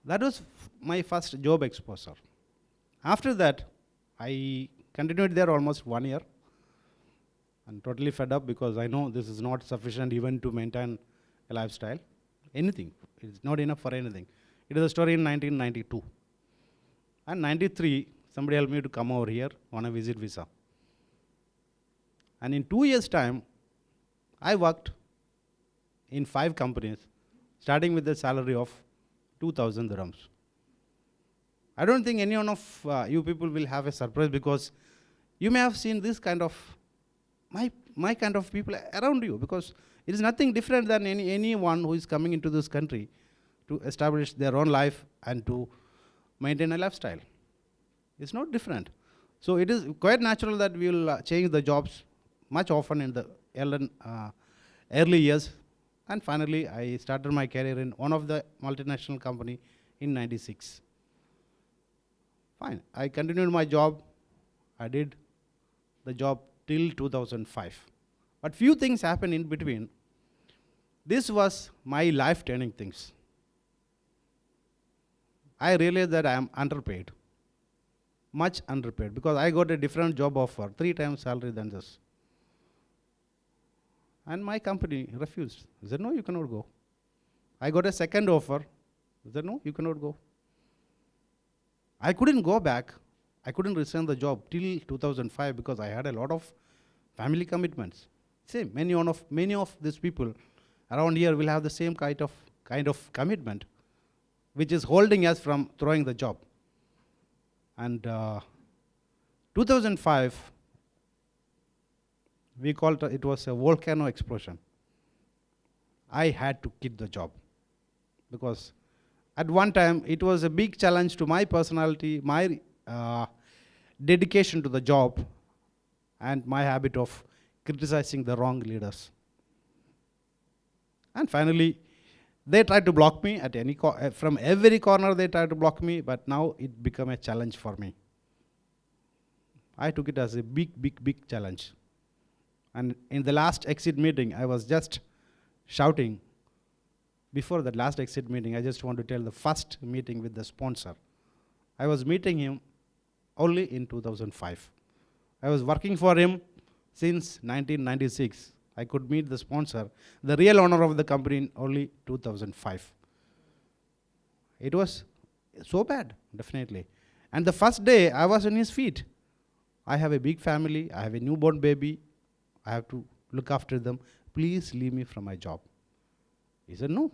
That was my first job exposure. After that, I continued there almost 1 year. I'm totally fed up because I know this is not sufficient even to maintain a lifestyle. Anything. It's not enough for anything. It is a story in 1992. And 93, somebody helped me to come over here on a visit visa. And in 2 years' time, I worked in 5 companies, starting with a salary of 2,000 dirhams. I don't think any one of you people will have a surprise because you may have seen this kind of my kind of people around you, because it is nothing different than anyone who is coming into this country to establish their own life and to maintain a lifestyle. It's not different. So it is quite natural that we will change the jobs much often in the early years. And finally, I started my career in one of the multinational company in 96. Fine, I continued my job. I did the job till 2005. But few things happened in between. This was my life turning things. I realized that I am underpaid, much underpaid, because I got a different job offer, 3 times salary than this. And my company refused. They said, no, you cannot go. I got a second offer. They said, no, you cannot go. I couldn't go back. I couldn't resign the job till 2005 because I had a lot of family commitments. Same, many of these people around here will have the same kind of commitment, which is holding us from throwing the job. And 2005, we called it was a volcano explosion. I had to quit the job because at one time it was a big challenge to my personality, my dedication to the job, and my habit of criticizing the wrong leaders. And finally, they tried to block me at from every corner. They tried to block me, but now it became a challenge for me. I took it as a big challenge. And in the last exit meeting, I was just shouting. Before that last exit meeting, I just want to tell the first meeting with the sponsor. I was meeting him only in 2005. I was working for him since 1996. I could meet the sponsor, the real owner of the company, in only 2005. It was so bad, definitely. And the first day, I was on his feet. I have a big family. I have a newborn baby. I have to look after them. Please leave me from my job. He said, no,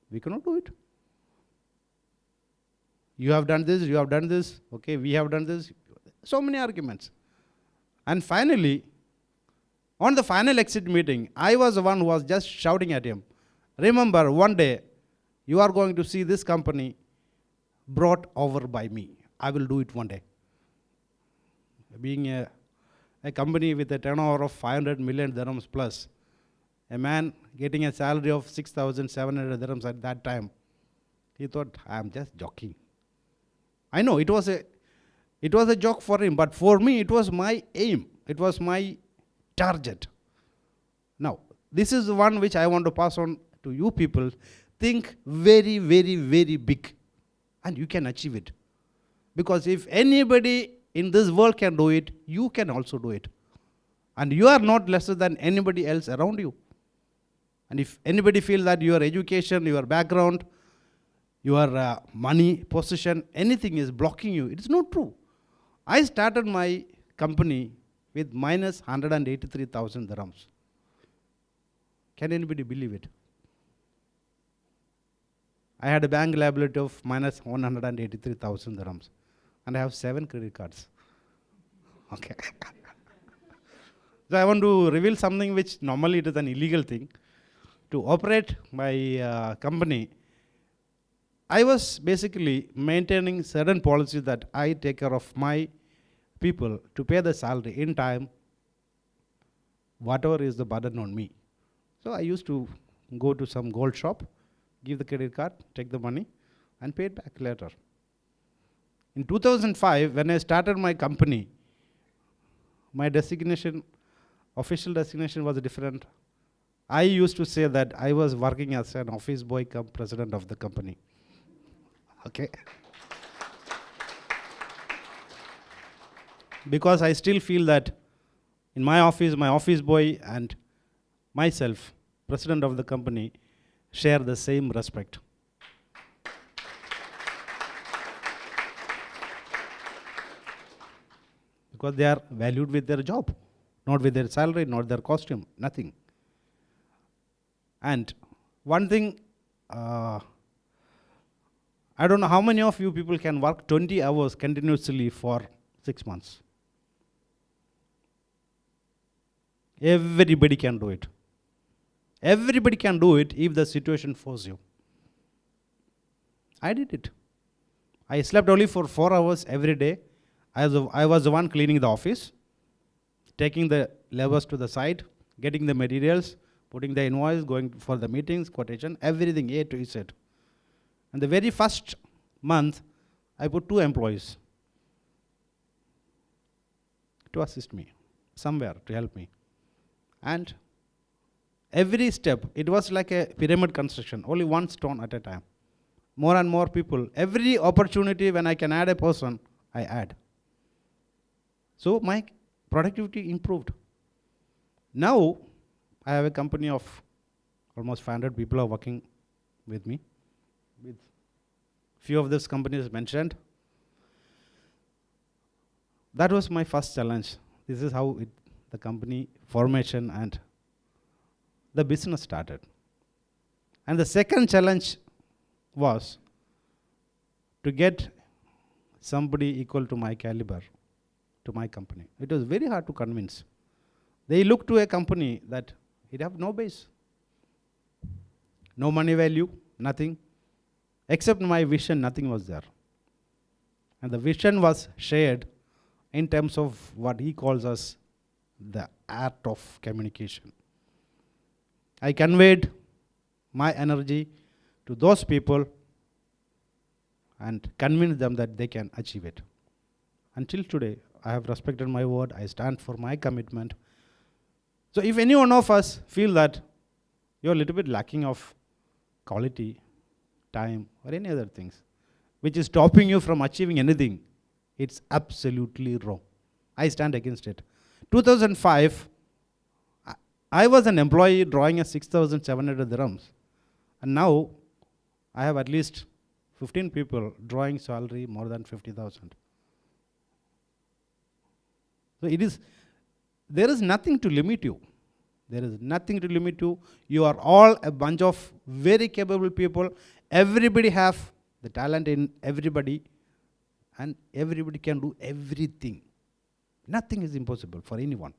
we cannot do it. You have done this, okay, we have done this. So many arguments. And finally, on the final exit meeting, I was the one who was just shouting at him. Remember, one day, you are going to see this company brought over by me. I will do it one day. Being a company with a turnover of 500 million dirhams plus, a man getting a salary of 6,700 dirhams at that time, he thought, I am just joking. I know it was a joke for him, but for me it was my aim. It was my target. Now, this is the one which I want to pass on to you people. Think very big, and you can achieve it. Because if anybody in this world can do it, you can also do it. And you are not lesser than anybody else around you. And if anybody feels that your education, your background, your money, position, anything is blocking you, it is not true. I started my company with minus 183,000 dirhams. Can anybody believe it? I had a bank liability of minus 183,000 dirhams. And I have 7 credit cards. Okay. So I want to reveal something which normally it is an illegal thing. To operate my company, I was basically maintaining certain policies that I take care of my people to pay the salary in time, whatever is the burden on me. So I used to go to some gold shop, give the credit card, take the money, and pay it back later. In 2005, when I started my company, my official designation was different. I used to say that I was working as an office boy cum president of the company. Okay. Because I still feel that in my office boy and myself, president of the company, share the same respect. Because they are valued with their job, not with their salary, not their costume, nothing. And one thing, I don't know how many of you people can work 20 hours continuously for 6 months. Everybody can do it. Everybody can do it if the situation forces you. I did it. I slept only for 4 hours every day. I was the one cleaning the office, taking the levers to the side, getting the materials, putting the invoice, going for the meetings, quotation, everything A to Z. And the very first month, I put 2 employees to assist me, somewhere to help me. And every step, it was like a pyramid construction, only one stone at a time. More and more people, every opportunity when I can add a person, I add. So my productivity improved. Now, I have a company of almost 500 people are working with me. With few of these companies mentioned. That was my first challenge. This is how the company formation and the business started. And the second challenge was to get somebody equal to my caliber to my company. It was very hard to convince. They look to a company that it have no base, no money value, nothing. Except my vision, nothing was there. And the vision was shared in terms of what he calls as the art of communication. I conveyed my energy to those people and convinced them that they can achieve it. Until today, I have respected my word. I stand for my commitment. So if any one of us feel that you're a little bit lacking of quality, time, or any other things, which is stopping you from achieving anything, it's absolutely wrong. I stand against it. 2005, I was an employee drawing a 6,700 dirhams. And now, I have at least 15 people drawing salary more than 50,000. So there is nothing to limit you. There is nothing to limit you. You are all a bunch of very capable people. Everybody have the talent in everybody, and everybody can do everything. Nothing is impossible for anyone.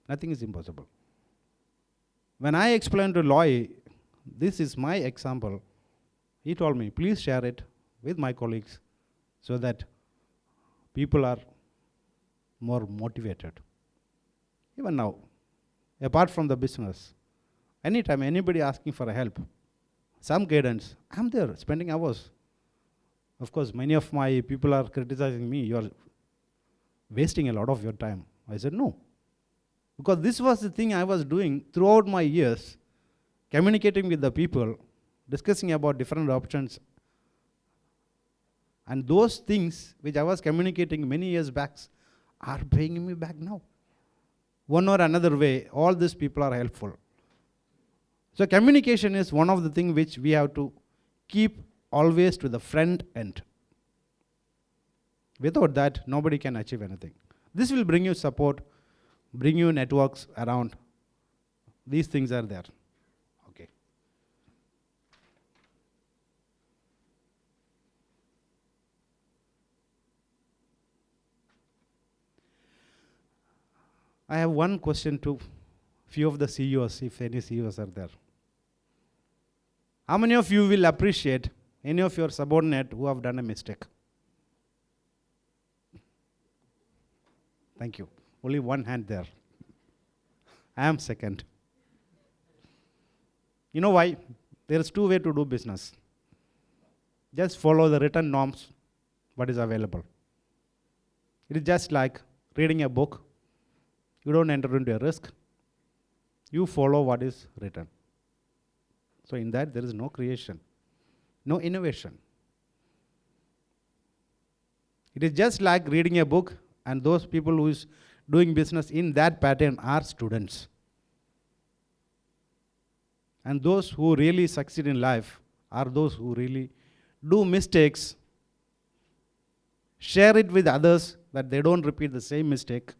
Nothing is impossible. When I explained to Loy, this is my example, he told me, please share it with my colleagues so that people are more motivated. Even now, apart from the business, anytime anybody asking for help, some guidance, I'm there spending hours. Of course, many of my people are criticizing me, you're wasting a lot of your time. I said, no. Because this was the thing I was doing throughout my years, communicating with the people, discussing about different options. And those things which I was communicating many years back are paying me back now. One or another way, all these people are helpful. So communication is one of the things which we have to keep always to the front end. Without that, nobody can achieve anything. This will bring you support, bring you networks around. These things are there. Okay. I have one question to few of the CEOs, if any CEOs are there. How many of you will appreciate any of your subordinate who have done a mistake? Thank you. Only one hand there. I am second. You know why? There is two ways to do business. Just follow the written norms, what is available. It is just like reading a book. You don't enter into a risk. You follow what is written. So in that, there is no creation, no innovation. It is just like reading a book, and those people who is doing business in that pattern are students. And those who really succeed in life are those who really do mistakes, share it with others that they don't repeat the same mistake,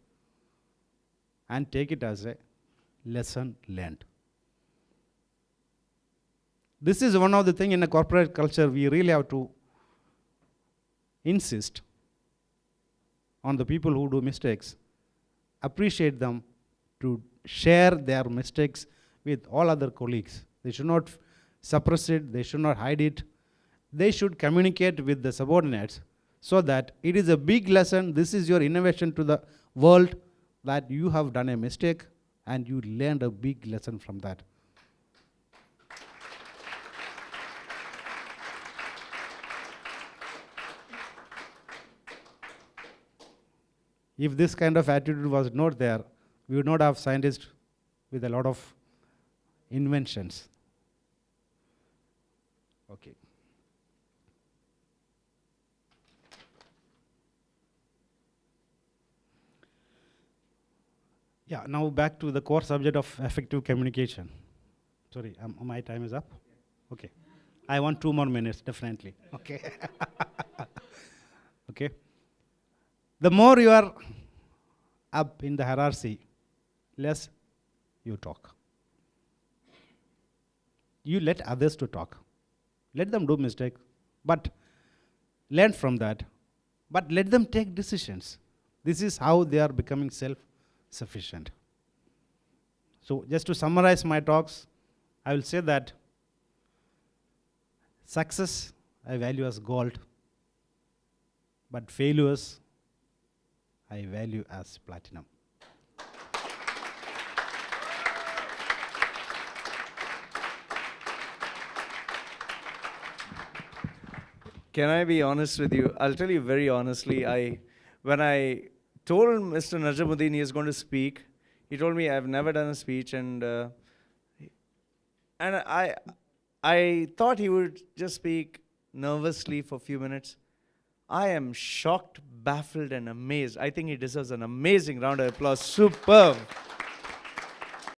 and take it as a lesson learned. This is one of the things in a corporate culture we really have to insist on the people who do mistakes, appreciate them, to share their mistakes with all other colleagues. They should not suppress it, they should not hide it. They should communicate with the subordinates so that it is a big lesson. This is your innovation to the world, that you have done a mistake and you learned a big lesson from that. If this kind of attitude was not there, we would not have scientists with a lot of inventions. Okay. Yeah, now back to the core subject of effective communication. Sorry, my time is up? Okay. I want 2 more minutes, definitely. Okay. Okay. The more you are up in the hierarchy, less you talk. You let others to talk. Let them do mistakes, but learn from that. But let them take decisions. This is how they are becoming self-sufficient. So just to summarize my talks, I will say that success I value as gold, but failures I value as platinum. Can I be honest with you? I'll tell you very honestly. When I told Mr. Najamuddin he is going to speak, he told me I've never done a speech, and I thought he would just speak nervously for a few minutes. I am shocked, baffled, and amazed. I think he deserves an amazing round of applause. Superb.